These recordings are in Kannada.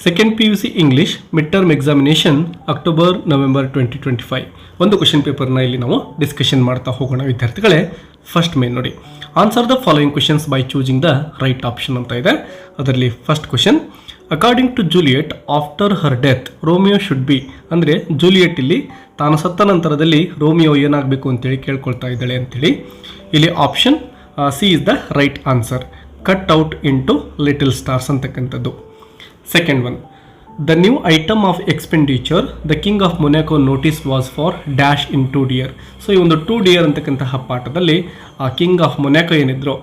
Second PUC English mid term examination October November 2025 ಒಂದು ಕ್ವೆಶ್ಚನ್ ಪೇಪರ್ನ ಇಲ್ಲಿ ನಾವು ಡಿಸ್ಕಷನ್ ಮಾಡ್ತಾ ಹೋಗೋಣ ವಿದ್ಯಾರ್ಥಿಗಳೇ. ಫಸ್ಟ್ ಮೇನ್ ನೋಡಿ, answer the following questions by choosing the right option ಅಂತ ಇದೆ. ಅದರಲ್ಲಿ first question, according to Juliet after her death Romeo should be, ಅಂದರೆ ಜೂಲಿಯಟ್ ಇಲ್ಲಿ ತಾನು ಸತ್ತ ನಂತರದಲ್ಲಿ ರೋಮಿಯೋ ಏನಾಗಬೇಕು ಅಂತೇಳಿ ಕೇಳ್ಕೊಳ್ತಾ ಇದ್ದಾಳೆ ಅಂತೇಳಿ. ಇಲ್ಲಿ option C is the right answer, cut out into little stars ಅಂತಕ್ಕಂಥದ್ದು. Second one, the new item of expenditure the king of Monaco notice was for dash in 2 dear. So ಈ ಒಂದು 2 ಡಿಯರ್ ಅಂತಕ್ಕಂತಹ ಪಾಠದಲ್ಲಿ ಆ ಕಿಂಗ್ ಆಫ್ ಮೊನಾಕೋ ಏನಿದ್ರು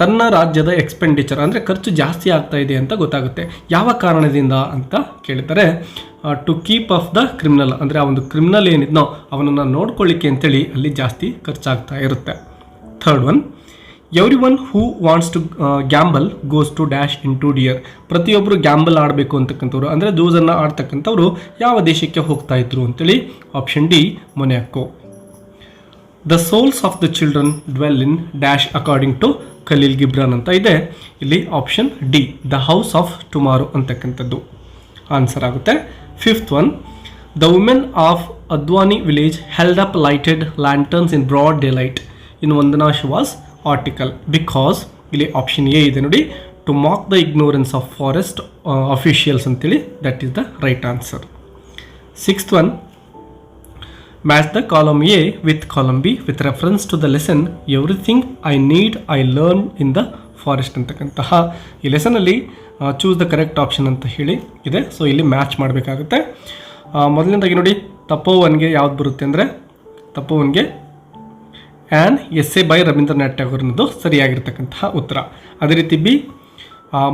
ತನ್ನ ರಾಜ್ಯದ ಎಕ್ಸ್ಪೆಂಡಿಚರ್ ಅಂದರೆ ಖರ್ಚು ಜಾಸ್ತಿ ಆಗ್ತಾ ಇದೆ ಅಂತ ಗೊತ್ತಾಗುತ್ತೆ. ಯಾವ ಕಾರಣದಿಂದ ಅಂತ ಕೇಳಿದರೆ to keep off the criminal, ಅಂದರೆ ಆ ಒಂದು ಕ್ರಿಮಿನಲ್ ಏನಿದ್ನೋ ಅವನನ್ನು ನೋಡ್ಕೊಳ್ಳಿಕ್ಕೆ ಅಂತೇಳಿ ಅಲ್ಲಿ ಜಾಸ್ತಿ ಖರ್ಚಾಗ್ತಾ ಇರುತ್ತೆ. Third one, every one who wants to gamble goes to dash in 2 dear. ಪ್ರತಿಯೊಬ್ಬರು ಗ್ಯಾಂಬಲ್ ಆಡಬೇಕು ಅಂತಕ್ಕಂಥವ್ರು ಅಂದರೆ ಜೂಸನ್ನು ಆಡ್ತಕ್ಕಂಥವ್ರು ಯಾವ ದೇಶಕ್ಕೆ ಹೋಗ್ತಾ ಇದ್ರು ಅಂತೇಳಿ. Option D, Monaco. The souls of the children dwell in dash according to Khalil Gibran ಅಂತ ಇದೆ. ಇಲ್ಲಿ option D, the house of tomorrow ಅಂತಕ್ಕಂಥದ್ದು ಆನ್ಸರ್ ಆಗುತ್ತೆ. Fifth one, the women of Advani village held up lighted lanterns in broad daylight in Vandana Shiva's article because, ಇಲ್ಲಿ ಆಪ್ಷನ್ ಎ ಇದೆ ನೋಡಿ, to mock the ignorance of forest officials ಅಂತೇಳಿ. That is the right answer. Sixth one, match the column A with column B with reference to the lesson everything I need I learn in the forest ಅಂತಕ್ಕಂತಹ ಈ ಲೆಸನಲ್ಲಿ ಚೂಸ್ ದ ಕರೆಕ್ಟ್ ಆಪ್ಷನ್ ಅಂತ ಹೇಳಿ ಇದೆ. ಸೊ ಇಲ್ಲಿ ಮ್ಯಾಚ್ ಮಾಡಬೇಕಾಗುತ್ತೆ. ಮೊದಲನೇದಾಗಿ ನೋಡಿ, ತಪೋವನ್ಗೆ ಯಾವ್ದು ಬರುತ್ತೆ ಅಂದರೆ ತಪೋವನ್ಗೆ an essay by Rabindranath Tagore ಅನ್ನೋದು ಸರಿಯಾಗಿರ್ತಕ್ಕಂತಹ ಉತ್ತರ. ಅದೇ ರೀತಿ B,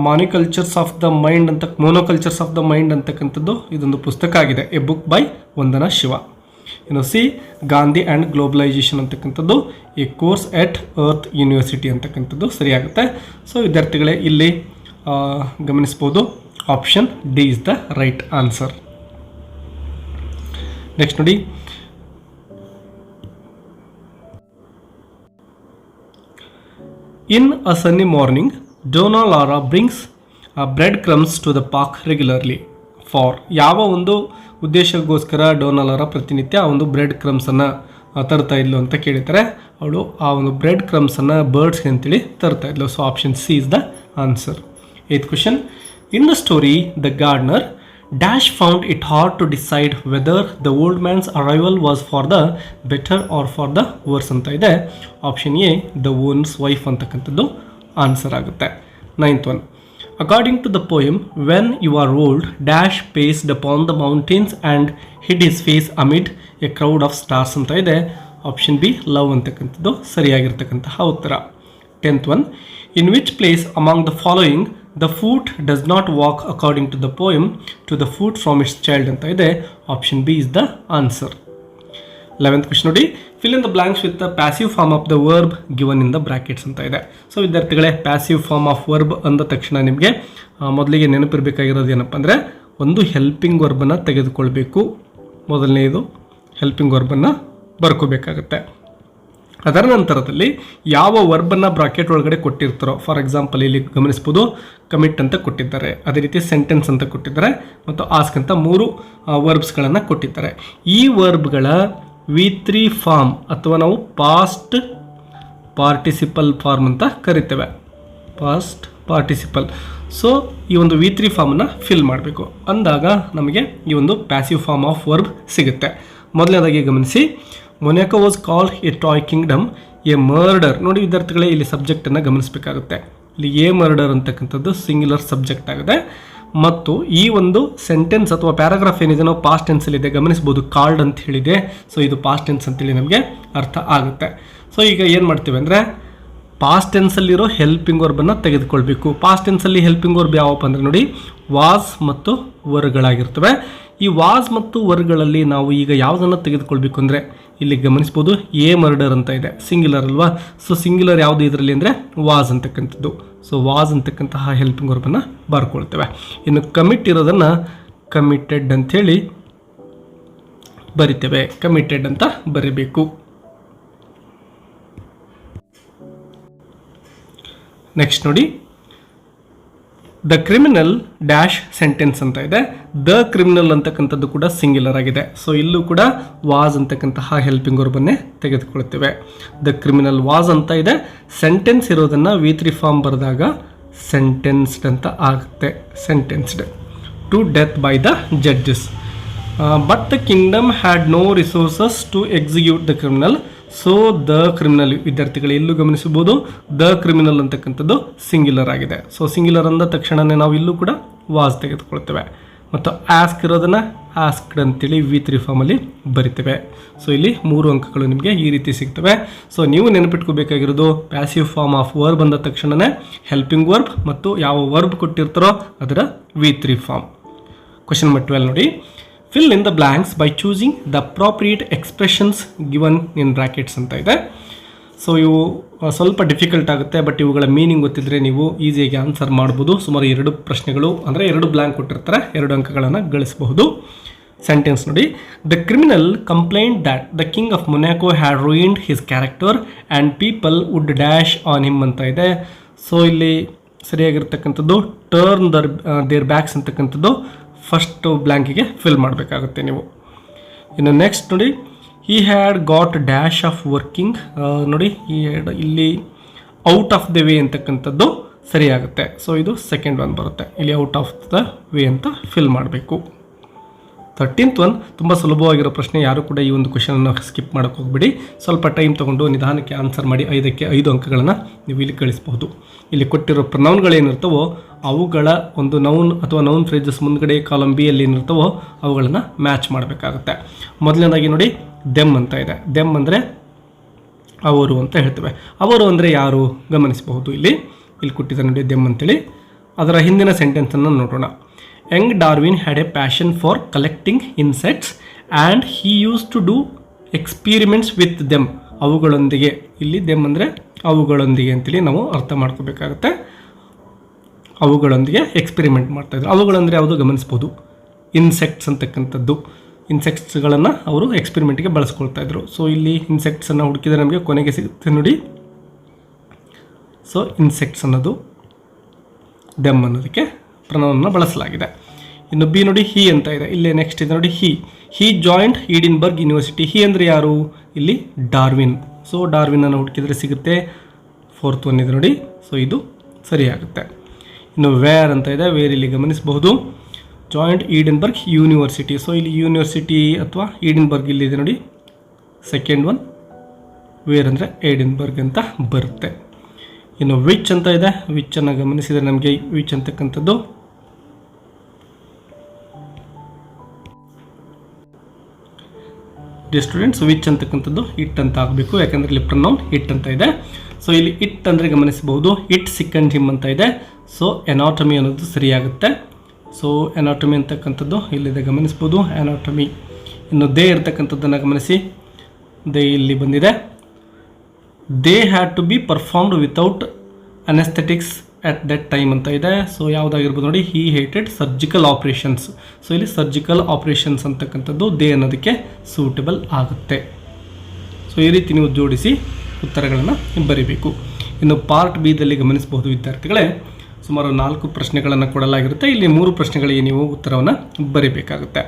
monocultures of the mind ಅಂತಕ್ಕಂಥದ್ದು ಇದೊಂದು ಪುಸ್ತಕ ಆಗಿದೆ, a book by Vandana Shiva. ಇನ್ನು ಸಿ, ಗಾಂಧಿ ಆ್ಯಂಡ್ ಗ್ಲೋಬಲೈಸೇಷನ್ ಅಂತಕ್ಕಂಥದ್ದು a course at Earth University ಅಂತಕ್ಕಂಥದ್ದು ಸರಿಯಾಗುತ್ತೆ. ಸೊ ವಿದ್ಯಾರ್ಥಿಗಳೇ ಇಲ್ಲಿ ಗಮನಿಸ್ಬೋದು, option D is the right answer. Next ನೋಡಿ, in a sunny morning Donna Lara brings breadcrumbs to the park regularly for, ಯಾವ ಒಂದು ಉದ್ದೇಶಕ್ಕೋಸ್ಕರ ಡೋನಾ ಲಾರಾ ಪ್ರತಿನಿತ್ಯ ಆ ಒಂದು ಬ್ರೆಡ್ ಕ್ರಮ್ಸನ್ನು ತರ್ತಾ ಇದ್ಲು ಅಂತ ಕೇಳಿದ್ದಾರೆ. ಅವಳು ಆ ಒಂದು ಬ್ರೆಡ್ ಕ್ರಮ್ಸನ್ನು ಬರ್ಡ್ಸ್ಗೆ ಅಂತೇಳಿ ತರ್ತಾ ಇದ್ಲು. So option C is the answer. Eighth question, in the story the gardener dash found it hard to decide whether the old man's arrival was for the better or for the worse ಅಂತ ಇದೆ. Option A, the owner's wife ಅಂತಕ್ಕಂಥದ್ದು ಆನ್ಸರ್ ಆಗುತ್ತೆ. Ninth one, according to the poem when you are old dash paced upon the mountains and hid his face amid a crowd of stars ಅಂತ ಇದೆ. ಆಪ್ಷನ್ ಬಿ, ಲವ್ ಅಂತಕ್ಕಂಥದ್ದು ಸರಿಯಾಗಿರ್ತಕ್ಕಂತಹ ಉತ್ತರ. Tenth one, in which place among the following the foot does not walk according to the poem to the foot from its child ಅಂತ ಇದೆ. Option B is the answer. 11th question ನೋಡಿ, fill in the blanks with the passive form of the verb given in the brackets ಅಂತ ಇದೆ. ಸೊ ವಿದ್ಯಾರ್ಥಿಗಳೇ, ಪ್ಯಾಸಿವ್ ಫಾರ್ಮ್ ಆಫ್ ವರ್ಬ್ ಅಂದ ತಕ್ಷಣ ನಿಮಗೆ ಮೊದಲಿಗೆ ನೆನಪಿರಬೇಕಾಗಿರೋದು ಏನಪ್ಪ ಅಂದರೆ ಒಂದು ಹೆಲ್ಪಿಂಗ್ ವರ್ಬನ್ನು ತೆಗೆದುಕೊಳ್ಬೇಕು. ಮೊದಲನೇದು ಹೆಲ್ಪಿಂಗ್ ವರ್ಬನ್ನು ಬರ್ಕೋಬೇಕಾಗತ್ತೆ. ಅದರ ನಂತರದಲ್ಲಿ ಯಾವ ವರ್ಬನ್ನು ಬ್ರಾಕೆಟ್ ಒಳಗಡೆ ಕೊಟ್ಟಿರ್ತಾರೋ, ಫಾರ್ ಎಕ್ಸಾಂಪಲ್ ಇಲ್ಲಿ ಗಮನಿಸ್ಬೋದು, ಕಮಿಟ್ ಅಂತ ಕೊಟ್ಟಿದ್ದಾರೆ, ಅದೇ ರೀತಿ ಸೆಂಟೆನ್ಸ್ ಅಂತ ಕೊಟ್ಟಿದ್ದಾರೆ ಮತ್ತು ಆಸ್ಕ್ ಅಂತ 3 ವರ್ಬ್ಸ್ಗಳನ್ನು ಕೊಟ್ಟಿದ್ದಾರೆ. ಈ ವರ್ಬ್ಗಳ V3 ಫಾರ್ಮ್ ಅಥವಾ ನಾವು ಪಾಸ್ಟ್ ಪಾರ್ಟಿಸಿಪಲ್ ಫಾರ್ಮ್ ಅಂತ ಕರಿತೇವೆ, ಪಾಸ್ಟ್ ಪಾರ್ಟಿಸಿಪಲ್. ಸೊ ಈ ಒಂದು V3 ಫಾರ್ಮನ್ನು ಫಿಲ್ ಮಾಡಬೇಕು ಅಂದಾಗ ನಮಗೆ ಈ ಒಂದು ಪ್ಯಾಸಿವ್ ಫಾರ್ಮ್ ಆಫ್ ವರ್ಬ್ ಸಿಗುತ್ತೆ. ಮೊದಲನೇದಾಗಿ ಗಮನಿಸಿ, Monaco was called A toy Kingdom A murder. ನೋಡಿ ವಿದ್ಯಾರ್ಥಿಗಳೇ, ಇಲ್ಲಿ ಸಬ್ಜೆಕ್ಟನ್ನು ಗಮನಿಸಬೇಕಾಗುತ್ತೆ. ಇಲ್ಲಿ ಎ ಮರ್ಡರ್ ಅಂತಕ್ಕಂಥದ್ದು ಸಿಂಗ್ಯುಲರ್ ಸಬ್ಜೆಕ್ಟ್ ಆಗಿದೆ ಮತ್ತು ಈ ಒಂದು ಸೆಂಟೆನ್ಸ್ ಅಥವಾ ಪ್ಯಾರಾಗ್ರಾಫ್ ಏನಿದೆ ನಾವು ಪಾಸ್ಟ್ ಟೆನ್ಸಲ್ಲಿದೆ, ಗಮನಿಸ್ಬೋದು, ಕಾಲ್ಡ್ ಅಂತ ಹೇಳಿದೆ. ಸೊ ಇದು ಪಾಸ್ಟ್ ಟೆನ್ಸ್ ಅಂತೇಳಿ ನಮಗೆ ಅರ್ಥ ಆಗುತ್ತೆ. ಸೊ ಈಗ ಏನು ಮಾಡ್ತೀವಿ ಅಂದರೆ ಪಾಸ್ಟ್ ಟೆನ್ಸಲ್ಲಿರೋ ಹೆಲ್ಪಿಂಗ್ ವರ್ಬನ್ನು ತೆಗೆದುಕೊಳ್ಬೇಕು. ಪಾಸ್ಟ್ ಟೆನ್ಸಲ್ಲಿ ಹೆಲ್ಪಿಂಗ್ ವರ್ಬ್ ಯಾವಪ್ಪ ಅಂದರೆ ನೋಡಿ, ವಾಸ್ ಮತ್ತು ವರ್ಗಳಾಗಿರ್ತವೆ. ಈ ವಾಸ್ ಮತ್ತು ವರ್ಗಳಲ್ಲಿ ನಾವು ಈಗ ಯಾವುದನ್ನು ತೆಗೆದುಕೊಳ್ಬೇಕು ಅಂದರೆ ಇಲ್ಲಿ ಗಮನಿಸ್ಬೋದು, ಎ ಮರ್ಡರ್ ಅಂತ ಇದೆ, ಸಿಂಗ್ಯುಲರ್ ಅಲ್ವಾ. ಸೊ ಸಿಂಗ್ಯುಲರ್ ಯಾವುದು ಇದರಲ್ಲಿ ಅಂದರೆ ವಾಸ್ ಅಂತಕ್ಕಂಥದ್ದು. ಸೊ ವಾಸ್ ಅಂತಕ್ಕಂತಹ ಹೆಲ್ಪಿಂಗ್ ವರ್ಬನ್ನು ಬರ್ಕೊಳ್ತೇವೆ. ಇನ್ನು ಕಮಿಟ್ ಇರೋದನ್ನು ಕಮಿಟೆಡ್ ಅಂಥೇಳಿ ಬರಿತೇವೆ, ಕಮಿಟೆಡ್ ಅಂತ ಬರೀಬೇಕು. ನೆಕ್ಸ್ಟ್ ನೋಡಿ, ದ ಕ್ರಿಮಿನಲ್ ಡ್ಯಾಶ್ ಸೆಂಟೆನ್ಸ್ ಅಂತ ಇದೆ. ದ ಕ್ರಿಮಿನಲ್ ಅಂತಕ್ಕಂಥದ್ದು ಕೂಡ ಸಿಂಗ್ಯುಲರ್ ಆಗಿದೆ. ಸೊ ಇಲ್ಲೂ ಕೂಡ ವಾಸ್ ಅಂತಕ್ಕಂತಹ ಹೆಲ್ಪಿಂಗ್ ವರ್ಬನ್ನೇ ತೆಗೆದುಕೊಳ್ತೇವೆ. ದ ಕ್ರಿಮಿನಲ್ ವಾಸ್ ಅಂತ ಇದೆ. ಸೆಂಟೆನ್ಸ್ ಇರೋದನ್ನು V3 ಫಾರ್ಮ್ ಬರೆದಾಗ ಸೆಂಟೆನ್ಸ್ಡ್ ಅಂತ ಆಗುತ್ತೆ. Sentenced to death by the judges. But the kingdom had no resources to execute the criminal. So the criminal ವಿದ್ಯಾರ್ಥಿಗಳು ಇಲ್ಲೂ ಗಮನಿಸಬಹುದು, ದ ಕ್ರಿಮಿನಲ್ ಅಂತಕ್ಕಂಥದ್ದು ಸಿಂಗ್ಯುಲರ್ ಆಗಿದೆ. ಸೊ ಸಿಂಗ್ಯುಲರ್ ಅಂದ ತಕ್ಷಣವೇ ನಾವು ಇಲ್ಲೂ ಕೂಡ ವಾಸ್ ತೆಗೆದುಕೊಳ್ತೇವೆ ಮತ್ತು ಆಸ್ಕ್ ಇರೋದನ್ನು ಆಸ್ಕ್ಡ್ ಅಂತೇಳಿ V3 ಫಾರ್ಮಲ್ಲಿ ಬರಿತೇವೆ. ಸೊ ಇಲ್ಲಿ 3 ಅಂಕಗಳು ನಿಮಗೆ ಈ ರೀತಿ ಸಿಗ್ತವೆ. ಸೊ ನೀವು ನೆನಪಿಟ್ಕೋಬೇಕಾಗಿರೋದು ಪ್ಯಾಸಿವ್ ಫಾರ್ಮ್ ಆಫ್ ವರ್ಬ್ ಅಂದ ತಕ್ಷಣವೇ ಹೆಲ್ಪಿಂಗ್ ವರ್ಬ್ ಮತ್ತು ಯಾವ ವರ್ಬ್ ಕೊಟ್ಟಿರ್ತಾರೋ ಅದರ V3 ಫಾರ್ಮ್. ಕ್ವಶನ್ ನಂಬರ್ 12 ನೋಡಿ. Fill in the blanks by choosing the appropriate expressions given in brackets ಅಂತ ಇದೆ. ಸೊ ಇವು ಸ್ವಲ್ಪ ಡಿಫಿಕಲ್ಟ್ ಆಗುತ್ತೆ, ಬಟ್ ಇವುಗಳ ಮೀನಿಂಗ್ ಗೊತ್ತಿದ್ದರೆ ನೀವು ಈಸಿಯಾಗಿ ಆನ್ಸರ್ ಮಾಡ್ಬೋದು. ಸುಮಾರು 2 ಪ್ರಶ್ನೆಗಳು ಅಂದರೆ 2 ಬ್ಲ್ಯಾಂಕ್ ಕೊಟ್ಟಿರ್ತಾರೆ, 2 ಅಂಕಗಳನ್ನು ಗಳಿಸಬಹುದು. ಸೆಂಟೆನ್ಸ್ ನೋಡಿ. The criminal complaint that the king of Monaco had ruined his character and people would dash on him ಅಂತ ಇದೆ. ಸೊ ಇಲ್ಲಿ ಸರಿಯಾಗಿರ್ತಕ್ಕಂಥದ್ದು ಟರ್ನ್ ದೇರ್ ಬ್ಯಾಕ್ಸ್ ಅಂತಕ್ಕಂಥದ್ದು ಫಸ್ಟ್ ಬ್ಲ್ಯಾಂಕಿಗೆ ಫಿಲ್ ಮಾಡಬೇಕಾಗುತ್ತೆ ನೀವು. ಇನ್ನು ನೆಕ್ಸ್ಟ್ ನೋಡಿ. He had got dash of working. ನೋಡಿ ಇಲ್ಲಿ ಔಟ್ ಆಫ್ ದ ವೇ ಅಂತಕ್ಕಂಥದ್ದು ಸರಿಯಾಗುತ್ತೆ. ಸೊ ಇದು ಸೆಕೆಂಡ್ ಒನ್ ಬರುತ್ತೆ. ಇಲ್ಲಿ ಔಟ್ ಆಫ್ ದ ವೇ ಅಂತ ಫಿಲ್ ಮಾಡಬೇಕು. 13th ಒನ್ ತುಂಬ ಸುಲಭವಾಗಿರೋ ಪ್ರಶ್ನೆ. ಯಾರು ಕೂಡ ಈ ಒಂದು ಕ್ವಶನನ್ನು ಸ್ಕಿಪ್ ಮಾಡೋಕ್ಕೆ ಹೋಗ್ಬಿಡಿ. ಸ್ವಲ್ಪ ಟೈಮ್ ತೊಗೊಂಡು ನಿಧಾನಕ್ಕೆ ಆನ್ಸರ್ ಮಾಡಿ 5ಕ್ಕೆ 5 ಅಂಕಗಳನ್ನು ನೀವು ಇಲ್ಲಿ ಗಳಿಸಬಹುದು. ಇಲ್ಲಿ ಕೊಟ್ಟಿರೋ ಪ್ರನೌನ್ಗಳೇನಿರ್ತವೋ ಅವುಗಳ ಒಂದು ನೌನ್ ಅಥವಾ ನೌನ್ ಫ್ರೇಜಸ್ ಮುಂದ್ಗಡೆ ಕಾಲಮ್ ಬಿ ಅಲ್ಲಿ ಏನಿರ್ತವೋ ಅವುಗಳನ್ನು ಮ್ಯಾಚ್ ಮಾಡಬೇಕಾಗುತ್ತೆ. ಮೊದಲನೇದಾಗಿ ನೋಡಿ ದೆಮ್ ಅಂತ ಇದೆ. ದೆಮ್ ಅಂದರೆ ಅವರು ಅಂತ ಹೇಳ್ತೇವೆ. ಅವರು ಅಂದರೆ ಯಾರು ಗಮನಿಸಬಹುದು. ಇಲ್ಲಿ ಕೊಟ್ಟಿದ್ದಾರೆ ನೋಡಿ ದೆಮ್ ಅಂತೇಳಿ. ಅದರ ಹಿಂದಿನ ಸೆಂಟೆನ್ಸನ್ನು ನೋಡೋಣ. Young Darwin had a passion for collecting insects and he used to do experiments with them. ಅವುಗಳೊಂದಿಗೆ, ಇಲ್ಲಿ ದೆಮ್ ಅಂದರೆ ಅವುಗಳೊಂದಿಗೆ ಅಂತೇಳಿ ನಾವು ಅರ್ಥ ಮಾಡ್ಕೋಬೇಕಾಗತ್ತೆ. ಅವುಗಳೊಂದಿಗೆ ಎಕ್ಸ್ಪೆರಿಮೆಂಟ್ ಮಾಡ್ತಾಯಿದ್ರು. ಅವುಗಳಂದರೆ ಯಾವುದು ಗಮನಿಸ್ಬೋದು, ಇನ್ಸೆಕ್ಟ್ಸ್ ಅಂತಕ್ಕಂಥದ್ದು. ಇನ್ಸೆಕ್ಟ್ಸ್ಗಳನ್ನು ಅವರು ಎಕ್ಸ್ಪೆರಿಮೆಂಟ್ಗೆ ಬಳಸ್ಕೊಳ್ತಾ ಇದ್ರು. ಸೊ ಇಲ್ಲಿ ಇನ್ಸೆಕ್ಟ್ಸನ್ನು ಹುಡುಕಿದರೆ ನಮಗೆ ಕೊನೆಗೆ ಸಿಗುತ್ತೆ ನೋಡಿ. ಸೊ ಇನ್ಸೆಕ್ಟ್ಸ್ ಅನ್ನೋದು ದೆಮ್ ಅನ್ನೋದಕ್ಕೆ ಪ್ರನೌನ್ನ ಬಳಸಲಾಗಿದೆ. ಇನ್ನು ಬಿ ನೋಡಿ ಹಿ ಅಂತ ಇದೆ. ಇಲ್ಲೇ ನೆಕ್ಸ್ಟ್ ಇದೆ ನೋಡಿ ಹಿ ಜಾಯಿಂಡ್ ಈಡಿನ್ಬರ್ಗ್ ಯೂನಿವರ್ಸಿಟಿ. ಹಿ ಅಂದರೆ ಯಾರು, ಇಲ್ಲಿ ಡಾರ್ವಿನ್. ಸೊ ಡಾರ್ವಿನನ್ನು ಹುಡುಕಿದರೆ ಸಿಗುತ್ತೆ. 4th ಒನ್ ಇದೆ ನೋಡಿ. ಸೊ ಇದು ಸರಿಯಾಗುತ್ತೆ. ಇನ್ನು ವೇರ್ ಅಂತ ಇದೆ. ವೇರ್ ಇಲ್ಲಿ ಗಮನಿಸಬಹುದು ಜಾಯಿಂಟ್ ಈಡಿನ್ಬರ್ಗ್ ಯೂನಿವರ್ಸಿಟಿ. ಸೊ ಇಲ್ಲಿ ಯೂನಿವರ್ಸಿಟಿ ಅಥವಾ ಈಡಿನ್ಬರ್ಗ್ ಇಲ್ಲಿದೆ ನೋಡಿ. ಸೆಕೆಂಡ್ ಒನ್ ವೇರ್ ಅಂದರೆ ಏಡಿನ್ಬರ್ಗ್ ಅಂತ ಬರುತ್ತೆ. ಇನ್ನು ವಿಚ್ ಅಂತ ಇದೆ. ವಿಚ್ಚನ್ನು ಗಮನಿಸಿದರೆ ನಮಗೆ ವಿಚ್ ಅಂತಕ್ಕಂಥದ್ದು ಸ್ಟೂಡೆಂಟ್ಸ್ ವಿಚ್ ಅಂತಕ್ಕಂಥದ್ದು ಇಟ್ ಅಂತ ಆಗಬೇಕು, ಯಾಕಂದರೆ ಇಲ್ಲಿ ಪ್ರನೌನ್ ಇಟ್ ಅಂತ ಇದೆ. ಸೊ ಇಲ್ಲಿ ಇಟ್ ಅಂದರೆ ಗಮನಿಸಬಹುದು ಇಟ್ ಸಿಕ್ಕಂಡ್ ಹಿಮ್ ಅಂತ ಇದೆ. ಸೊ ಎನಾಟಮಿ ಅನ್ನೋದು ಸರಿಯಾಗುತ್ತೆ. ಸೊ ಎನಾಟಮಿ ಅಂತಕ್ಕಂಥದ್ದು ಇಲ್ಲಿದೆ ಗಮನಿಸ್ಬೋದು, ಎನಾಟಮಿ. ಇನ್ನು ದೇ ಇರ್ತಕ್ಕಂಥದ್ದನ್ನು ಗಮನಿಸಿ. ದೇ ಇಲ್ಲಿ ಬಂದಿದೆ. They had to be performed without anaesthetics at that time ಅಂತ ಇದೆ. ಸೊ ಯಾವುದಾಗಿರ್ಬೋದು ನೋಡಿ. He hated surgical operations. So ಇಲ್ಲಿ ಸರ್ಜಿಕಲ್ ಆಪ್ರೇಷನ್ಸ್ ಅಂತಕ್ಕಂಥದ್ದು ದೇ ಅನ್ನೋದಕ್ಕೆ ಸೂಟಬಲ್ ಆಗುತ್ತೆ. ಸೊ ಈ ರೀತಿ ನೀವು ಜೋಡಿಸಿ ಉತ್ತರಗಳನ್ನು ಬರೀಬೇಕು. ಇನ್ನು ಪಾರ್ಟ್ ಬಿದಲ್ಲಿ ಗಮನಿಸಬಹುದು ವಿದ್ಯಾರ್ಥಿಗಳೇ, ಸುಮಾರು 4 ಪ್ರಶ್ನೆಗಳನ್ನು ಕೊಡಲಾಗಿರುತ್ತೆ. ಇಲ್ಲಿ 3 ಪ್ರಶ್ನೆಗಳಿಗೆ ನೀವು ಉತ್ತರವನ್ನು ಬರೀಬೇಕಾಗುತ್ತೆ.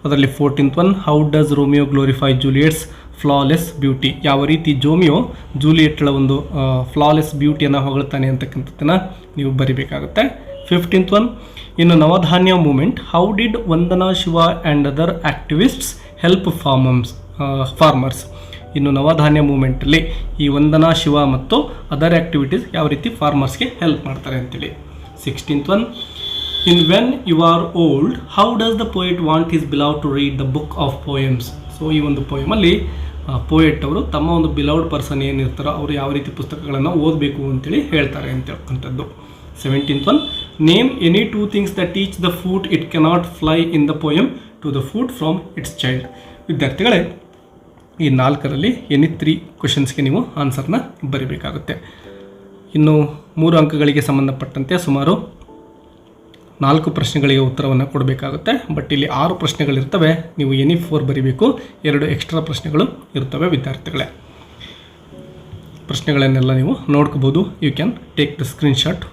ಅದರಲ್ಲಿ 14th one. How does Romeo glorify Juliet's flawless beauty. ಯಾವ ರೀತಿ ಜೋಮಿಯೋ ಜೂಲಿಯೆಟ್ಳ ಒಂದು ಫ್ಲಾಲೆಸ್ ಬ್ಯೂಟಿಯನ್ನು ಹೊಗಳ್ತಾನೆ ಅಂತಕ್ಕಂಥದ್ದನ್ನು ನೀವು ಬರಿಬೇಕಾಗುತ್ತೆ. 15th one. ಇನ್ನು Navdanya movement. How did Vandana Shiva and other activists help farmers. ಇನ್ನು ನವಧಾನ್ಯ ಮೂಮೆಂಟಲ್ಲಿ ಈ ವಂದನಾ ಶಿವ ಮತ್ತು ಅದರ್ ಆ್ಯಕ್ಟಿವಿಟೀಸ್ ಯಾವ ರೀತಿ ಫಾರ್ಮರ್ಸ್ಗೆ ಹೆಲ್ಪ್ ಮಾಡ್ತಾರೆ ಅಂತೇಳಿ. 16th one. In when you are old how does the poet want his beloved to read the book of poems. So ಈ ಒಂದು ಪೋಯಮಲ್ಲಿ ಪೋಯೆಟ್ ಅವರು ತಮ್ಮ ಒಂದು ಬಿಲವ್ಡ್ ಪರ್ಸನ್ ಏನಿರ್ತಾರೋ ಅವರು ಯಾವ ರೀತಿ ಪುಸ್ತಕಗಳನ್ನು ಓದಬೇಕು ಅಂತೇಳಿ ಹೇಳ್ತಾರೆ ಅಂತಕ್ಕಂಥದ್ದು. 17th one. Name any 2 things that teach the food it cannot fly in the poem to the food from its child. ವಿದ್ಯಾರ್ಥಿಗಳೇ, ಈ 4ರಲ್ಲಿ ಎನಿ 3 ಕ್ವಶನ್ಸ್ಗೆ ನೀವು ಆನ್ಸರ್ನ ಬರೀಬೇಕಾಗುತ್ತೆ. ಇನ್ನು 3 ಅಂಕಗಳಿಗೆ ಸಂಬಂಧಪಟ್ಟಂತೆ ಸುಮಾರು 4 ಪ್ರಶ್ನೆಗಳಿಗೆ ಉತ್ತರವನ್ನು ಕೊಡಬೇಕಾಗುತ್ತೆ. ಬಟ್ ಇಲ್ಲಿ 6 ಪ್ರಶ್ನೆಗಳಿರ್ತವೆ. ನೀವು ಎನಿ 4 ಬರೀಬೇಕು. 2 ಎಕ್ಸ್ಟ್ರಾ ಪ್ರಶ್ನೆಗಳು ಇರ್ತವೆ ವಿದ್ಯಾರ್ಥಿಗಳೇ. ಪ್ರಶ್ನೆಗಳನ್ನೆಲ್ಲ ನೀವು ನೋಡ್ಕೋಬೋದು. You can take the screenshot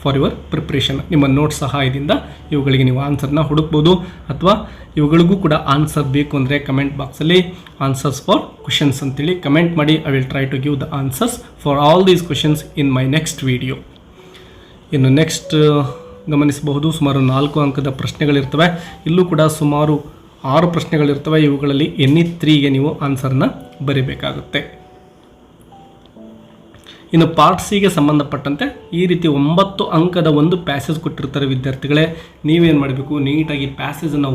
for your preparation. ನಿಮ್ಮ ನೋಟ್ಸ್ ಸಹಾಯದಿಂದ ಇವುಗಳಿಗೆ ನೀವು ಆನ್ಸರ್ನ ಹುಡುಕ್ಬೋದು, ಅಥವಾ ಇವುಗಳಿಗೂ ಕೂಡ ಆನ್ಸರ್ ಬೇಕು ಅಂದರೆ ಕಮೆಂಟ್ ಬಾಕ್ಸಲ್ಲಿ ಆನ್ಸರ್ಸ್ ಫಾರ್ ಕ್ವೆಶನ್ಸ್ ಅಂತೇಳಿ ಕಮೆಂಟ್ ಮಾಡಿ. I will try to give the answers for all these questions in my next video. ಇನ್ನು ನೆಕ್ಸ್ಟ್ ಗಮನಿಸಬಹುದು, ಸುಮಾರು 4 ಅಂಕದ ಪ್ರಶ್ನೆಗಳಿರ್ತವೆ. ಇಲ್ಲೂ ಕೂಡ ಸುಮಾರು 6 ಪ್ರಶ್ನೆಗಳಿರ್ತವೆ. ಇವುಗಳಲ್ಲಿ ಎನಿ 3ಗೆ ನೀವು ಆನ್ಸರ್ನ ಬರೀಬೇಕಾಗುತ್ತೆ. ಇನ್ನು ಪಾರ್ಟ್ ಸಿಗೆ ಸಂಬಂಧಪಟ್ಟಂತೆ ಈ ರೀತಿ 9 ಅಂಕದ ಒಂದು ಪ್ಯಾಸೇಜ್ ಕೊಟ್ಟಿರ್ತಾರೆ ವಿದ್ಯಾರ್ಥಿಗಳೇ. ನೀವೇನು ಮಾಡಬೇಕು, ನೀಟಾಗಿ ಪ್ಯಾಸೇಜನ್ನು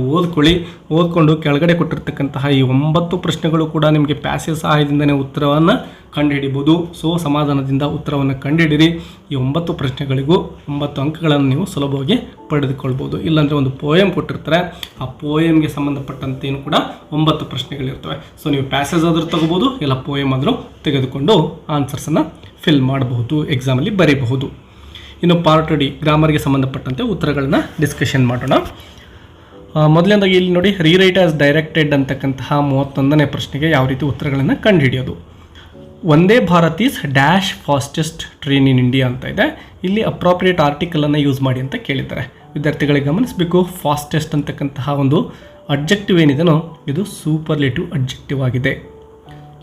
ಓದ್ಕೊಂಡು ಕೆಳಗಡೆ ಕೊಟ್ಟಿರ್ತಕ್ಕಂತಹ ಈ 9 ಪ್ರಶ್ನೆಗಳು ಕೂಡ ನಿಮಗೆ ಪ್ಯಾಸೇಜ್ ಸಹಾಯದಿಂದನೇ ಉತ್ತರವನ್ನು ಕಂಡುಹಿಡಿಬೋದು. ಸೊ ಸಮಾಧಾನದಿಂದ ಉತ್ತರವನ್ನು ಕಂಡುಹಿಡಿರಿ. ಈ 9 ಪ್ರಶ್ನೆಗಳಿಗೂ 9 ಅಂಕಗಳನ್ನು ನೀವು ಸುಲಭವಾಗಿ ಪಡೆದುಕೊಳ್ಬೋದು. ಇಲ್ಲಾಂದರೆ ಒಂದು ಪೋಯಮ್ ಕೊಟ್ಟಿರ್ತಾರೆ, ಆ ಪೋಯಮ್ಗೆ ಸಂಬಂಧಪಟ್ಟಂತೇನು ಕೂಡ 9 ಪ್ರಶ್ನೆಗಳಿರ್ತವೆ. ಸೊ ನೀವು ಪ್ಯಾಸೇಜ್ ಆದರೂ ತಗೋಬೋದು, ಇಲ್ಲ ಪೋಯಮ್ ಆದರೂ ತೆಗೆದುಕೊಂಡು ಆನ್ಸರ್ಸನ್ನು ಫಿಲ್ ಮಾಡಬಹುದು, ಎಕ್ಸಾಮಲ್ಲಿ ಬರೀಬಹುದು. ಇನ್ನು ಪಾರ್ಟ್ ಡಿ ಗ್ರಾಮರ್ಗೆ ಸಂಬಂಧಪಟ್ಟಂತೆ ಉತ್ತರಗಳನ್ನ ಡಿಸ್ಕಷನ್ ಮಾಡೋಣ. ಮೊದಲನೇದಾಗಿ ಇಲ್ಲಿ ನೋಡಿ, ರೀರೈಟ್ ಆಸ್ ಡೈರೆಕ್ಟೆಡ್ ಅಂತಕ್ಕಂತಹ 31ನೇ ಪ್ರಶ್ನೆಗೆ ಯಾವ ರೀತಿ ಉತ್ತರಗಳನ್ನು ಕಂಡುಹಿಡಿಯೋದು. Vande Bharat is dash fastest train in India ಅಂತ ಇದೆ. ಇಲ್ಲಿ ಅಪ್ರಾಪ್ರಿಯೇಟ್ ಆರ್ಟಿಕಲನ್ನು ಯೂಸ್ ಮಾಡಿ ಅಂತ ಕೇಳಿದ್ದಾರೆ. ವಿದ್ಯಾರ್ಥಿಗಳಿಗೆ ಗಮನಿಸಬೇಕು, ಫಾಸ್ಟೆಸ್ಟ್ ಅಂತಕ್ಕಂತಹ ಒಂದು ಅಡ್ಜೆಕ್ಟಿವ್ ಏನಿದೆನೋ ಇದು ಸೂಪರ್ಲೇಟಿವ್ ಅಡ್ಜೆಕ್ಟಿವ್ ಆಗಿದೆ.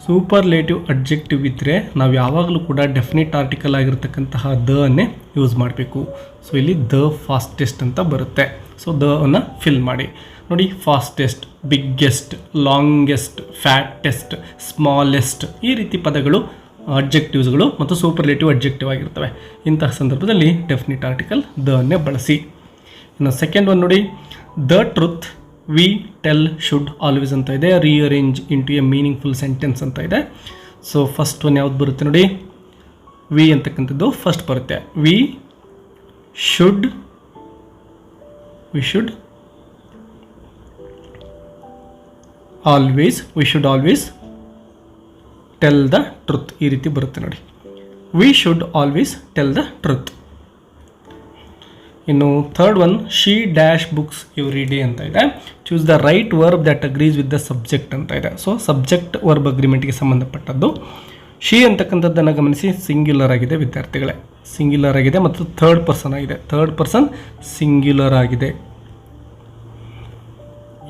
ಸೂಪರ್ಲೇಟಿವ್ ಅಡ್ಜೆಕ್ಟಿವ್ ಇದ್ದರೆ ನಾವು ಯಾವಾಗಲೂ ಕೂಡ ಡೆಫಿನಿಟ್ ಆರ್ಟಿಕಲ್ ಆಗಿರ್ತಕ್ಕಂತಹ ದ ಅನ್ನೇ ಯೂಸ್ ಮಾಡಬೇಕು. ಸೊ ಇಲ್ಲಿ ದ ಫಾಸ್ಟೆಸ್ಟ್ ಅಂತ ಬರುತ್ತೆ. ಸೊ ದ ಅನ್ನು ಫಿಲ್ ಮಾಡಿ. ನೋಡಿ, ಫಾಸ್ಟೆಸ್ಟ್, ಬಿಗ್ಗೆಸ್ಟ್, ಲಾಂಗೆಸ್ಟ್, ಫ್ಯಾಟೆಸ್ಟ್, ಸ್ಮಾಲೆಸ್ಟ್ ಈ ರೀತಿ ಪದಗಳು ಅಡ್ಜೆಕ್ಟಿವ್ಸ್ಗಳು ಮತ್ತು ಸೂಪರ್ಲೇಟಿವ್ ಅಡ್ಜೆಕ್ಟಿವ್ ಆಗಿರ್ತವೆ. ಇಂತಹ ಸಂದರ್ಭದಲ್ಲಿ ಡೆಫಿನಿಟ್ ಆರ್ಟಿಕಲ್ ದ ಅನ್ನೇ ಬಳಸಿ. ಇನ್ನು ಸೆಕೆಂಡ್ ಒನ್ ನೋಡಿ, the truth we tell should always ಅಂತ ಇದೆ. Rearrange into A meaningful sentence ಅಂತ ಇದೆ. ಸೊ ಫಸ್ಟ್ ಒನ್ ಯಾವ್ದು ಬರುತ್ತೆ ನೋಡಿ, ವಿ ಅಂತಕ್ಕಂಥದ್ದು ಫಸ್ಟ್ ಬರುತ್ತೆ. We should always tell the truth ಈ ರೀತಿ ಬರುತ್ತೆ ನೋಡಿ. We should always tell the truth. ಇನ್ನು third one, she dash books every day ಅಂತ ಇದೆ. Choose the right verb that agrees with the subject ಅಂತ ಇದೆ. ಸೊ ಸಬ್ಜೆಕ್ಟ್ ವರ್ಬ್ ಅಗ್ರಿಮೆಂಟ್ಗೆ ಸಂಬಂಧಪಟ್ಟದ್ದು. ಶಿ ಅಂತಕ್ಕಂಥದ್ದನ್ನು ಗಮನಿಸಿ, ಸಿಂಗ್ಯುಲರ್ ಆಗಿದೆ ವಿದ್ಯಾರ್ಥಿಗಳೇ, ಸಿಂಗ್ಯುಲರ್ ಆಗಿದೆ ಮತ್ತು ಥರ್ಡ್ ಪರ್ಸನ್ ಆಗಿದೆ. ಥರ್ಡ್ ಪರ್ಸನ್ ಸಿಂಗ್ಯುಲರ್ ಆಗಿದೆ.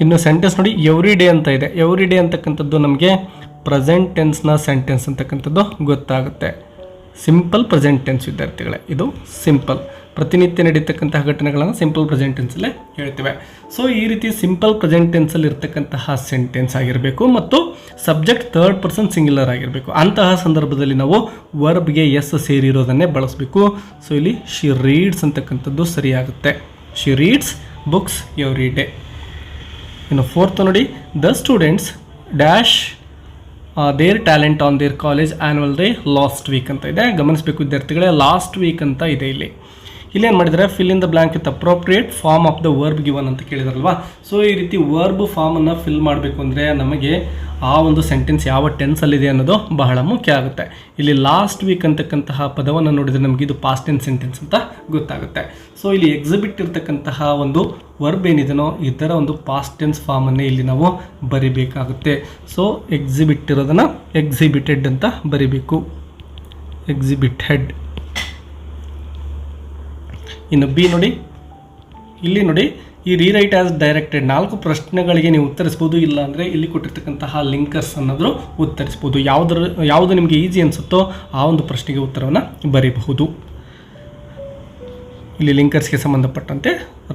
ಇನ್ನು ಸೆಂಟೆನ್ಸ್ ನೋಡಿ, ಎವ್ರಿ ಡೇ ಅಂತ ಇದೆ. ಎವ್ರಿ ಡೇ ಅಂತಕ್ಕಂಥದ್ದು ನಮಗೆ ಪ್ರೆಸೆಂಟ್ ಟೆನ್ಸ್ನ ಸೆಂಟೆನ್ಸ್ ಅಂತಕ್ಕಂಥದ್ದು ಗೊತ್ತಾಗುತ್ತೆ. ಸಿಂಪಲ್ ಪ್ರೆಸೆಂಟ್ ಟೆನ್ಸ್ ವಿದ್ಯಾರ್ಥಿಗಳೇ, ಇದು ಸಿಂಪಲ್, ಪ್ರತಿನಿತ್ಯ ನಡೀತಕ್ಕಂತಹ ಘಟನೆಗಳನ್ನು ಸಿಂಪಲ್ ಪ್ರೆಸೆಂಟ್ ಟೆನ್ಸಲ್ಲೇ ಹೇಳ್ತೇವೆ. ಸೊ ಈ ರೀತಿ ಸಿಂಪಲ್ ಪ್ರೆಸೆಂಟ್ ಟೆನ್ಸಲ್ಲಿ ಇರ್ತಕ್ಕಂತಹ ಸೆಂಟೆನ್ಸ್ ಆಗಿರಬೇಕು ಮತ್ತು ಸಬ್ಜೆಕ್ಟ್ ಥರ್ಡ್ ಪರ್ಸನ್ ಸಿಂಗ್ಯುಲರ್ ಆಗಿರಬೇಕು. ಅಂತಹ ಸಂದರ್ಭದಲ್ಲಿ ನಾವು ವರ್ಬ್ಗೆ ಎಸ್ ಸೇರಿರೋದನ್ನೇ ಬಳಸಬೇಕು. ಸೊ ಇಲ್ಲಿ ಶಿ ರೀಡ್ಸ್ ಅಂತಕ್ಕಂಥದ್ದು ಸರಿಯಾಗುತ್ತೆ. She reads books every day. ಇನ್ನು ಫೋರ್ತ್ ನೋಡಿ, the students dash their talent on their college annual day last week ಅಂತ ಇದೆ. ಗಮನಿಸಬೇಕು ವಿದ್ಯಾರ್ಥಿಗಳೇ, ಲಾಸ್ಟ್ ವೀಕ್ ಅಂತ ಇದೆ. ಇಲ್ಲೇನು ಮಾಡಿದರೆ, fill in the blank with appropriate form of the verb given ಅಂತ ಕೇಳಿದಾರಲ್ವಾ. ಸೊ ಈ ರೀತಿ ವರ್ಬ್ ಫಾರ್ಮನ್ನು ಫಿಲ್ ಮಾಡಬೇಕು ಅಂದರೆ ನಮಗೆ ಆ ಒಂದು ಸೆಂಟೆನ್ಸ್ ಯಾವ ಟೆನ್ಸಲ್ಲಿದೆ ಅನ್ನೋದು ಬಹಳ ಮುಖ್ಯ ಆಗುತ್ತೆ. ಇಲ್ಲಿ ಲಾಸ್ಟ್ ವೀಕ್ ಅಂತಕ್ಕಂತಹ ಪದವನ್ನು ನೋಡಿದರೆ ನಮಗೆ ಇದು ಪಾಸ್ಟ್ ಟೆನ್ಸ್ ಸೆಂಟೆನ್ಸ್ ಅಂತ ಗೊತ್ತಾಗುತ್ತೆ. ಸೊ ಇಲ್ಲಿ ಎಕ್ಸಿಬಿಟ್ ಇರ್ತಕ್ಕಂತಹ ಒಂದು ವರ್ಬ್ ಏನಿದೆನೋ ಇದರ ಒಂದು ಪಾಸ್ಟ್ ಟೆನ್ಸ್ ಫಾರ್ಮನ್ನೇ ಇಲ್ಲಿ ನಾವು ಬರಿಬೇಕಾಗುತ್ತೆ. ಸೊ ಎಕ್ಸಿಬಿಟ್ ಇರೋದನ್ನು ಎಕ್ಸಿಬಿಟೆಡ್ ಅಂತ ಬರಿಬೇಕು, ಎಕ್ಸಿಬಿಟೆಡ್. ಇನ್ನು ಬಿ ನೋಡಿ, ಇಲ್ಲಿ ನೋಡಿ, ಈ ರೀರೈಟ್ ಆಸ್ ಡೈರೆಕ್ಟೆಡ್ 4 ಪ್ರಶ್ನೆಗಳಿಗೆ ನೀವು ಉತ್ತರಿಸ್ಬೋದು. ಇಲ್ಲ ಅಂದರೆ ಇಲ್ಲಿ ಕೊಟ್ಟಿರ್ತಕ್ಕಂತಹ ಲಿಂಕರ್ಸ್ ಅನ್ನೋದ್ರು ಉತ್ತರಿಸ್ಬೋದು. ಯಾವುದು ನಿಮಗೆ ಈಸಿ ಅನಿಸುತ್ತೋ ಆ ಒಂದು ಪ್ರಶ್ನೆಗೆ ಉತ್ತರವನ್ನು ಬರೀಬಹುದು. ಇಲ್ಲಿ ಲಿಂಕರ್ಸ್ಗೆ ಸಂಬಂಧಪಟ್ಟಂತೆ,